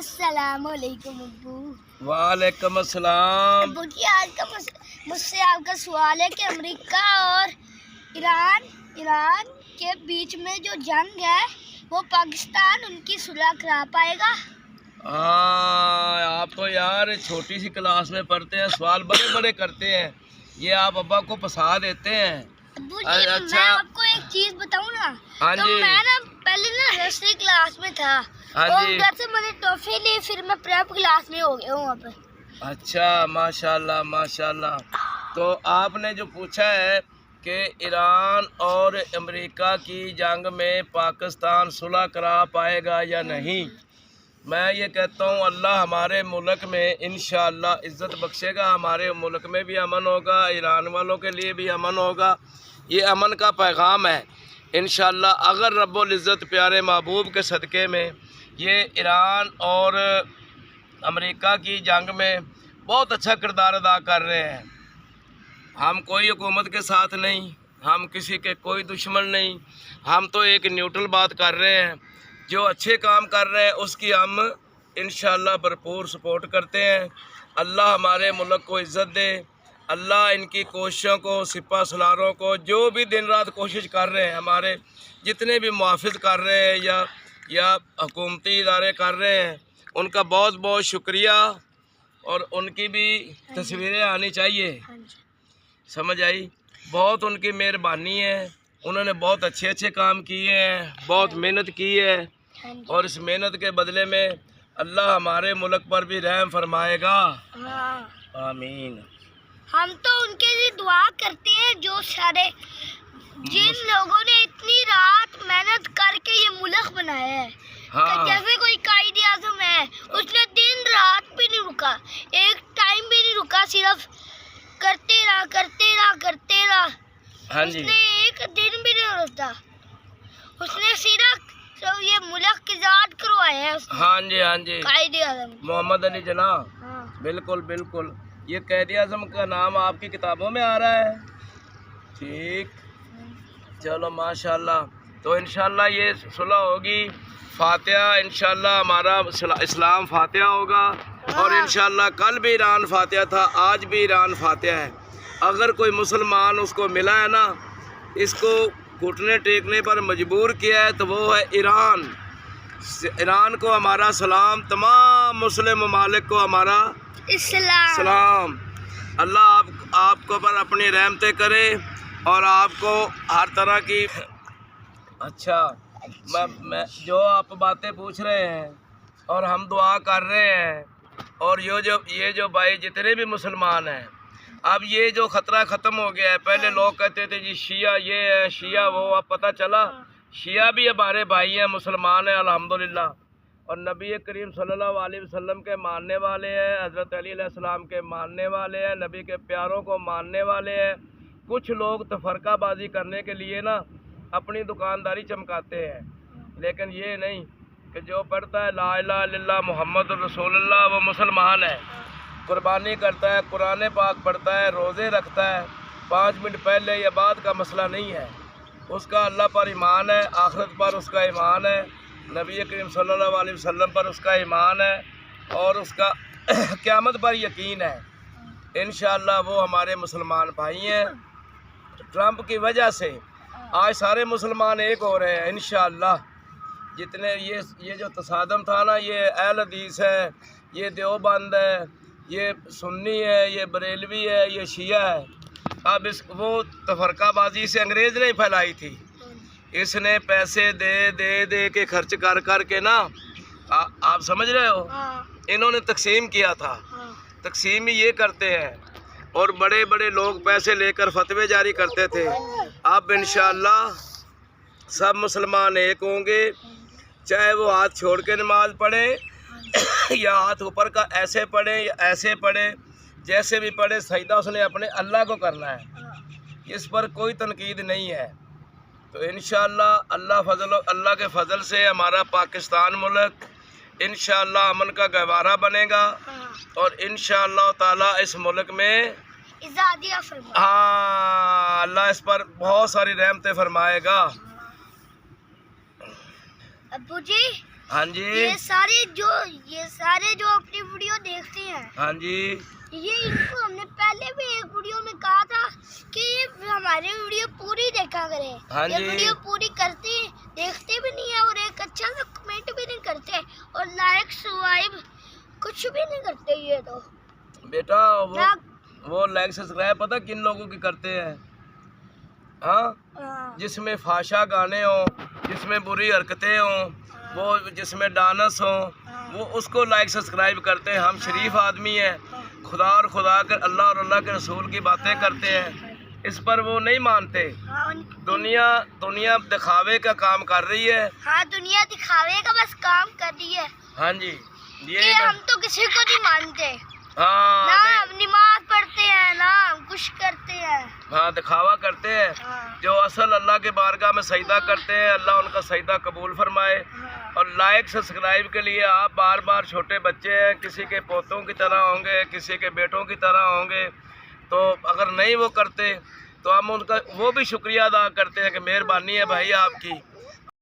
अस्सलाम वालेकुम अब्बू। वालेकुम अस्सलाम। अब्बू जी आज का मुझसे आपका सवाल है कि अमेरिका और ईरान के बीच में जो जंग है वो पाकिस्तान उनकी सुलह करा पाएगा? हाँ, आप तो यार छोटी सी क्लास में पढ़ते हैं, सवाल बड़े बड़े करते हैं, ये आप अब्बा को फंसा देते हैं। अब्बू जी अच्छा। मैं आपको एक चीज बताऊं ना। हाँ तो जी। मैं ना पहले ना 10वीं क्लास में था। हाँ और जी। घर से मैंने टॉफी ली, फिर मैं प्रेप क्लास में हो गया हूँ वहाँ पे। अच्छा, माशाल्लाह माशाल्लाह। तो आपने जो पूछा है कि ईरान और अमेरिका की जंग में पाकिस्तान सुलह करा पाएगा या नहीं, मैं ये कहता हूँ अल्लाह हमारे मुल्क में इंशाअल्लाह इज़्ज़त बख्शेगा, हमारे मुल्क में भी अमन होगा, ईरान वालों के लिए भी अमन होगा। ये अमन का पैगाम है इंशाअल्लाह। अगर रब्बुल इज़्ज़त प्यारे महबूब के सदक़े में ये ईरान और अमेरिका की जंग में बहुत अच्छा किरदार अदा कर रहे हैं। हम कोई हुकूमत के साथ नहीं, हम किसी के कोई दुश्मन नहीं, हम तो एक न्यूट्रल बात कर रहे हैं। जो अच्छे काम कर रहे हैं उसकी हम इंशाअल्लाह भरपूर सपोर्ट करते हैं। अल्लाह हमारे मुल्क को इज़्ज़त दे, अल्लाह इनकी कोशिशों को, सिपा सलारों को, जो भी दिन रात कोशिश कर रहे हैं, हमारे जितने भी मुआफ़िज़ कर रहे हैं या हुकूमती इदारे कर रहे हैं, उनका बहुत बहुत शुक्रिया। और उनकी भी तस्वीरें आनी चाहिए, समझ आई? बहुत उनकी मेहरबानी है, उन्होंने बहुत अच्छे अच्छे काम किए हैं, बहुत मेहनत की है, और इस मेहनत के बदले में अल्लाह हमारे मुल्क पर भी रहम फरमाएगा। आमीन। हम तो उनके लिए दुआ करते हैं जो सारे जिन लोगों ने इतनी रात मेहनत करके ये मुल्क बनाया है। हाँ। जैसे कोई कायदे आज़म है, उसने दिन रात भी नहीं रुका, एक टाइम भी नहीं रुका, सिर्फ करते रहा। हाँ जी। उसने एक दिन भी नहीं रुका, उसने सिर्फ ये मुल्क आज़ाद करवाया है उसने। हाँ जी, हाँ जी। कायदे आज़म मोहम्मद अली जना। हाँ। बिल्कुल बिल्कुल, ये कायदे आज़म का नाम आपकी किताबों में आ रहा है। ठीक, चलो माशाल्लाह। तो इंशाल्लाह ये सुलह होगी, फातिहा इंशाल्लाह हमारा इस्लाम फातिहा होगा। और इंशाल्लाह कल भी ईरान फातिहा था, आज भी ईरान फातिहा है। अगर कोई मुसलमान उसको मिला है ना, इसको घुटने टेकने पर मजबूर किया है, तो वो है ईरान। ईरान को हमारा सलाम, तमाम मुस्लिम ममालिक को हमारा सलाम। अल्लाह आपको पर अपनी रहमतें करे और आपको हर तरह की। अच्छा, मैं जो आप बातें पूछ रहे हैं और हम दुआ कर रहे हैं, और ये जो भाई जितने भी मुसलमान हैं, अब ये जो ख़तरा ख़त्म हो गया है। पहले लोग कहते थे जी शिया ये है, शिया वो, अब पता चला शिया भी हमारे भाई हैं, मुसलमान हैं अल्हम्दुलिल्लाह, और नबी करीम सल्लल्लाहु अलैहि वसल्लम के मानने वाले हैं, हज़रत अली अलैहिस्सलाम के मानने वाले हैं, नबी के प्यारों को मानने वाले हैं। कुछ लोग तफरकाबाजी करने के लिए ना अपनी दुकानदारी चमकाते हैं, लेकिन ये नहीं कि जो पढ़ता है ला इलाहा इल्लल्लाह मुहम्मद रसूलुल्लाह वो मुसलमान है। कुर्बानी करता है, कुरान पाक पढ़ता है, रोज़े रखता है, 5 मिनट पहले या बाद का मसला नहीं है, उसका अल्लाह पर ईमान है, आखिरत पर उसका ईमान है, नबी करीम सल्लल्लाहु अलैहि वसल्लम पर उसका ईमान है, और उसका क़यामत पर यकीन है। इंशाअल्लाह वो हमारे मुसलमान भाई हैं। ट्रंप की वजह से आज सारे मुसलमान एक हो रहे हैं इंशाअल्लाह। जितने ये जो तसादम था ना, ये अहल हदीस है, ये देवबंद है, ये सुन्नी है, ये बरेलवी है, ये शिया है। अब वो तफरकाबाजी से अंग्रेज़ ने फैलाई थी, इसने पैसे दे के खर्च कर के ना, आप समझ रहे हो, इन्होंने तकसीम किया था। तकसीम ही ये करते हैं, और बड़े बड़े लोग पैसे लेकर फतवे जारी करते थे। अब इंशाअल्लाह सब मुसलमान एक होंगे, चाहे वो हाथ छोड़ के नमाज पढ़े या हाथ ऊपर का ऐसे पढ़े या ऐसे पढ़े, जैसे भी पढ़े, सजदा उसने अपने अल्लाह को करना है, इस पर कोई तनकीद नहीं है। तो इंशाअल्लाह अल्लाह के फजल से हमारा पाकिस्तान मुल्क इंशाअल्लाह अमन का गहवारा बनेगा, और इंशाअल्लाह ताला इस मुल्क में हाँ अल्लाह इस पर बहुत सारी रहमतें फरमाएगा। अब्बू जी ہاں جی یہ سارے جو اپنی ویڈیو دیکھتے ہیں، ہاں جی یہ ان کو ہم نے پہلے بھی ایک ویڈیو میں کہا تھا کہ یہ ہماری ویڈیو پوری دیکھا کرے. ہاں یہ جی. ویڈیو پوری کرتے دیکھتے بھی نہیں ہے اور ایک اچھا سا کمنٹ بھی نہیں کرتے اور لائک سبسکرائب کچھ بھی نہیں کرتے. یہ تو بیٹا وہ لائک سبسکرائب پتہ کن لوگوں کی کرتے ہیں؟ ہاں، جس میں فحشا گانے ہوں، جس میں بری حرکتیں ہوں، وہ جس میں ڈانس ہوں، وہ اس کو لائک سبسکرائب کرتے ہیں. ہم شریف آدمی ہیں، خدا اور خدا کے اللہ اور اللہ کے رسول کی باتیں کرتے ہیں، اس پر وہ نہیں مانتے. دنیا دکھاوے کا کام کر رہی ہے. ہاں، دنیا دکھاوے کا بس کام کر رہی ہے. ہاں جی، یہ ہم تو کسی کو نہیں مانتے. ہاں، نہ ہم نماز پڑھتے ہیں، نہ ہم کچھ کرتے ہیں. ہاں، دکھاوا کرتے ہیں. جو اصل اللہ کے بارگاہ میں سجدہ کرتے ہیں، اللہ ان کا سجدہ قبول فرمائے. اور لائک سبسکرائب کے لیے آپ بار بار چھوٹے بچے ہیں، کسی کے پوتوں کی طرح ہوں گے، کسی کے بیٹوں کی طرح ہوں گے، تو اگر نہیں وہ کرتے تو ہم ان کا وہ بھی شکریہ ادا کرتے ہیں کہ مہربانی ہے بھائی آپ کی.